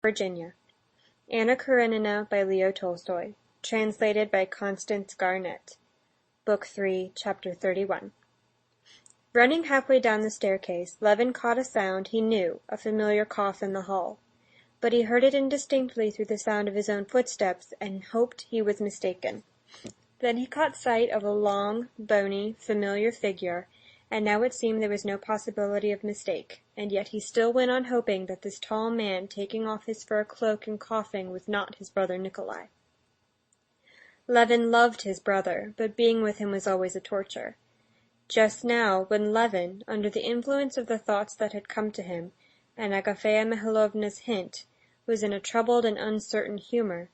Virginia. Anna Karenina by Leo Tolstoy. Translated by Constance Garnett. Book 3, Chapter 31. Running halfway down the staircase, Levin caught a sound he knew, a familiar cough in the hall. But he heard it indistinctly through the sound of his own footsteps, and hoped he was mistaken. Then he caught sight of a long, bony, familiar figure, and now it seemed there was no possibility of mistake, and yet he still went on hoping that this tall man taking off his fur cloak and coughing was not his brother Nikolai. Levin loved his brother, but being with him was always a torture. Just now, when Levin, under the influence of the thoughts that had come to him, and Agafea Mikhailovna's hint, was in a troubled and uncertain humor,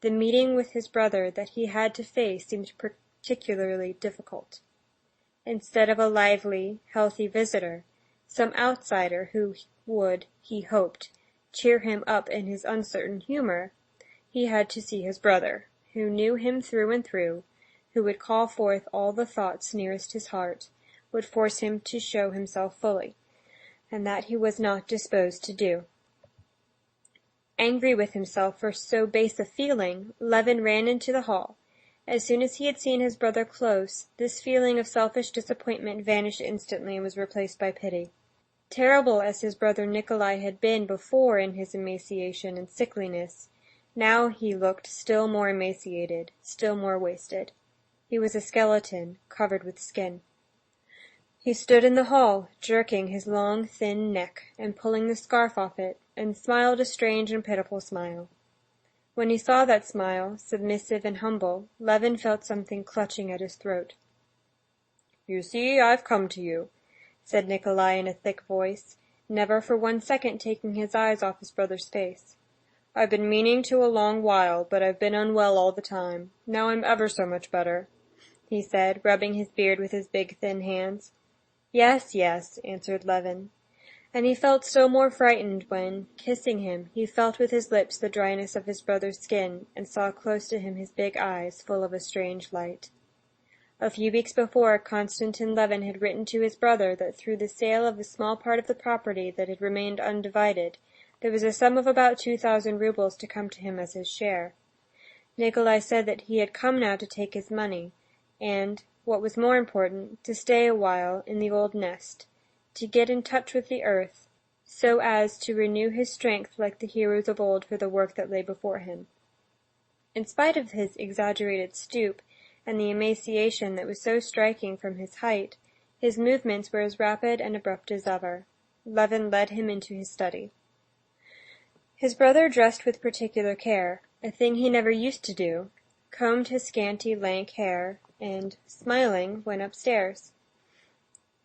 the meeting with his brother that he had to face seemed particularly difficult. Instead of a lively, healthy visitor, some outsider who would, he hoped, cheer him up in his uncertain humor, he had to see his brother, who knew him through and through, who would call forth all the thoughts nearest his heart, would force him to show himself fully, and that he was not disposed to do. Angry with himself for so base a feeling, Levin ran into the hall. As soon as he had seen his brother close, this feeling of selfish disappointment vanished instantly and was replaced by pity. Terrible as his brother Nikolai had been before in his emaciation and sickliness, now he looked still more emaciated, still more wasted. He was a skeleton, covered with skin. He stood in the hall, jerking his long, thin neck, and pulling the scarf off it, and smiled a strange and pitiful smile. When he saw that smile, submissive and humble, Levin felt something clutching at his throat. "You see, I've come to you," said Nikolai in a thick voice, never for 1 second taking his eyes off his brother's face. "I've been meaning to a long while, but I've been unwell all the time. Now I'm ever so much better," he said, rubbing his beard with his big thin hands. "Yes, yes," answered Levin. And he felt still more frightened when, kissing him, he felt with his lips the dryness of his brother's skin, and saw close to him his big eyes full of a strange light. A few weeks before, Konstantin Levin had written to his brother that through the sale of a small part of the property that had remained undivided, there was a sum of about 2,000 rubles to come to him as his share. Nikolai said that he had come now to take his money, and, what was more important, to stay a while in the old nest, to get in touch with the earth, so as to renew his strength like the heroes of old for the work that lay before him. In spite of his exaggerated stoop and the emaciation that was so striking from his height, his movements were as rapid and abrupt as ever. Levin led him into his study. His brother dressed with particular care, a thing he never used to do, combed his scanty, lank hair, and, smiling, went upstairs.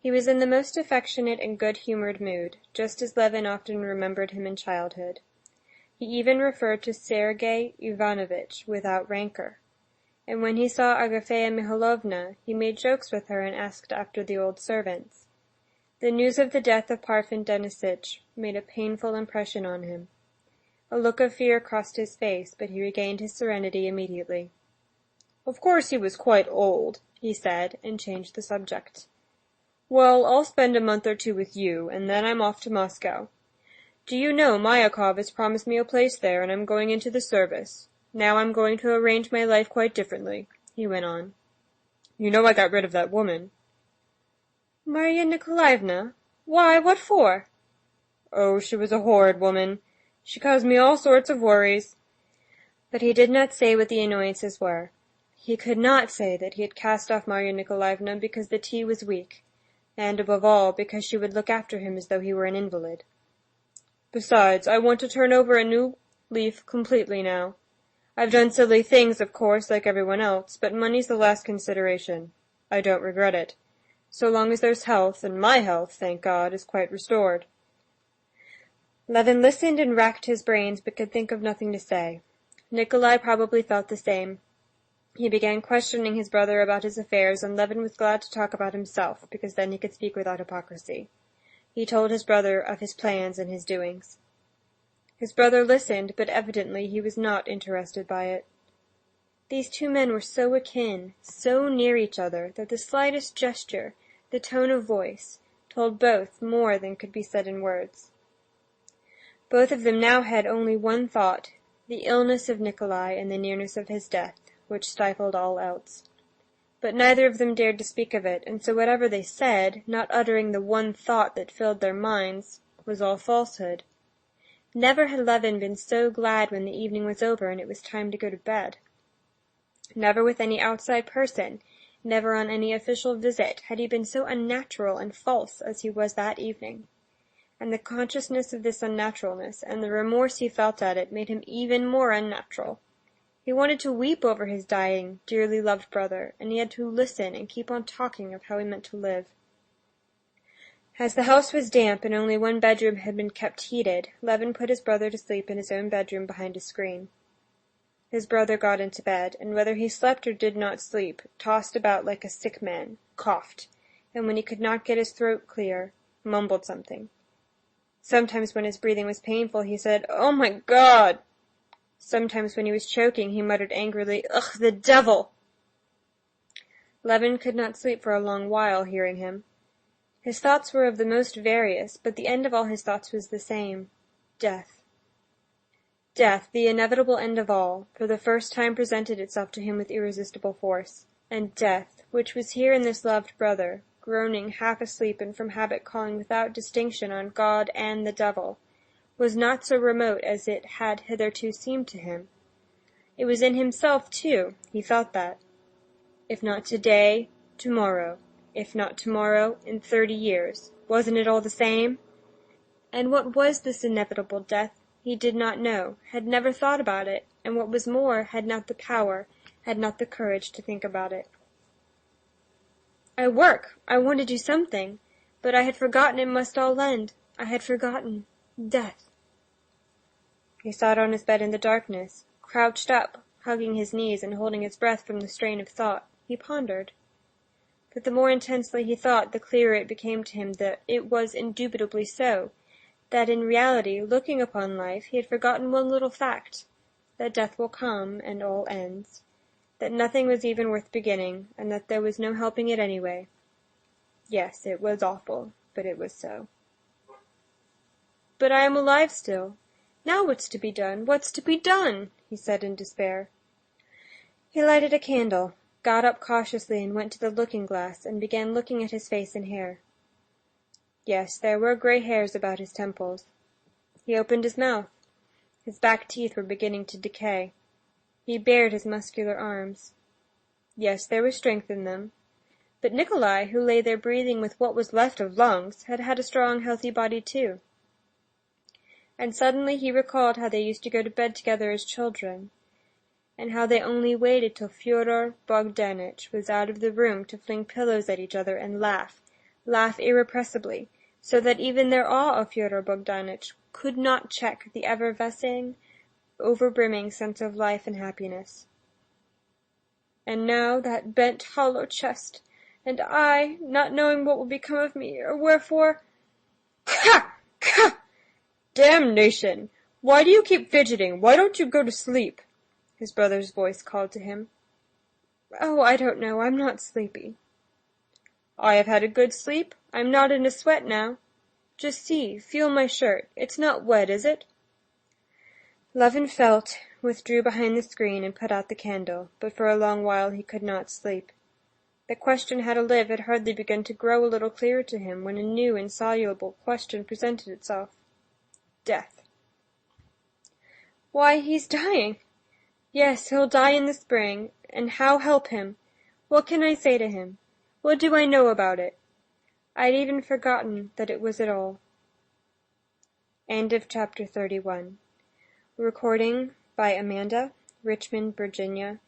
He was in the most affectionate and good-humored mood, just as Levin often remembered him in childhood. He even referred to Sergei Ivanovitch without rancor, and when he saw Agafea Mikhailovna, he made jokes with her and asked after the old servants. The news of the death of Parfen Denisitch made a painful impression on him. A look of fear crossed his face, but he regained his serenity immediately. "Of course he was quite old," he said, and changed the subject. "Well, I'll spend a month or 2 with you, and then I'm off to Moscow. Do you know, Myakov has promised me a place there, and I'm going into the service. Now I'm going to arrange my life quite differently," he went on. "You know I got rid of that woman." "Marya Nikolaevna? Why, what for?" "Oh, she was a horrid woman. She caused me all sorts of worries." But he did not say what the annoyances were. He could not say that he had cast off Marya Nikolaevna because the tea was weak, and above all, because she would look after him as though he were an invalid. "Besides, I want to turn over a new leaf completely now. I've done silly things, of course, like everyone else, but money's the last consideration. I don't regret it. So long as there's health, and my health, thank God, is quite restored." Levin listened and racked his brains, but could think of nothing to say. Nikolai probably felt the same. He began questioning his brother about his affairs, and Levin was glad to talk about himself, because then he could speak without hypocrisy. He told his brother of his plans and his doings. His brother listened, but evidently he was not interested by it. These two men were so akin, so near each other, that the slightest gesture, the tone of voice, told both more than could be said in words. Both of them now had only one thought, the illness of Nikolai and the nearness of his death, which stifled all else. But neither of them dared to speak of it, and so whatever they said, not uttering the one thought that filled their minds, was all falsehood. Never had Levin been so glad when the evening was over and it was time to go to bed. Never with any outside person, never on any official visit, had he been so unnatural and false as he was that evening. And the consciousness of this unnaturalness, and the remorse he felt at it, made him even more unnatural. He wanted to weep over his dying, dearly loved brother, and he had to listen and keep on talking of how he meant to live. As the house was damp and only one bedroom had been kept heated, Levin put his brother to sleep in his own bedroom behind a screen. His brother got into bed, and whether he slept or did not sleep, tossed about like a sick man, coughed, and when he could not get his throat clear, mumbled something. Sometimes when his breathing was painful, he said, "Oh my God!" Sometimes when he was choking, he muttered angrily, "Ugh, the devil!" Levin could not sleep for a long while, hearing him. His thoughts were of the most various, but the end of all his thoughts was the same, death. Death, the inevitable end of all, for the first time presented itself to him with irresistible force. And death, which was here in this loved brother, groaning half asleep and from habit calling without distinction on God and the devil, was not so remote as it had hitherto seemed to him. It was in himself, too, he felt that. If not today, tomorrow. If not tomorrow, in 30 years. Wasn't it all the same? And what was this inevitable death? He did not know, had never thought about it, and what was more, had not the power, had not the courage to think about it. I want to do something, but I had forgotten it must all end. I had forgotten death. He sat on his bed in the darkness, crouched up, hugging his knees and holding his breath from the strain of thought. He pondered. But the more intensely he thought, the clearer it became to him that it was indubitably so, that in reality, looking upon life, he had forgotten one little fact, that death will come and all ends, that nothing was even worth beginning, and that there was no helping it anyway. Yes, it was awful, but it was so. But I am alive still. Now what's to be done? What's to be done? He said in despair. He lighted a candle, got up cautiously and went to the looking-glass and began looking at his face and hair. Yes, there were gray hairs about his temples. He opened his mouth. His back teeth were beginning to decay. He bared his muscular arms. Yes, there was strength in them. But Nikolai, who lay there breathing with what was left of lungs, had had a strong, healthy body too. And suddenly he recalled how they used to go to bed together as children, and how they only waited till Fyodor Bogdanitch was out of the room to fling pillows at each other and laugh irrepressibly, so that even their awe of Fyodor Bogdanitch could not check the effervescing, overbrimming sense of life and happiness. And now that bent, hollow chest, and I, not knowing what will become of me, or wherefore— "Ka! Ka! Damnation! Why do you keep fidgeting? Why don't you go to sleep?" his brother's voice called to him. "Oh, I don't know. I'm not sleepy." "I have had a good sleep. I'm not in a sweat now. Just see, feel my shirt. It's not wet, is it?" Levin felt, withdrew behind the screen and put out the candle, but for a long while he could not sleep. The question how to live had hardly begun to grow a little clearer to him when a new insoluble question presented itself. Death. Why, he's dying. Yes, he'll die in the spring, and how help him? What can I say to him? What do I know about it? I'd even forgotten that it was at all. End of chapter 31. Recording by Amanda, Richmond, Virginia.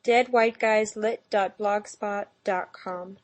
deadwhiteguyslit.blogspot.com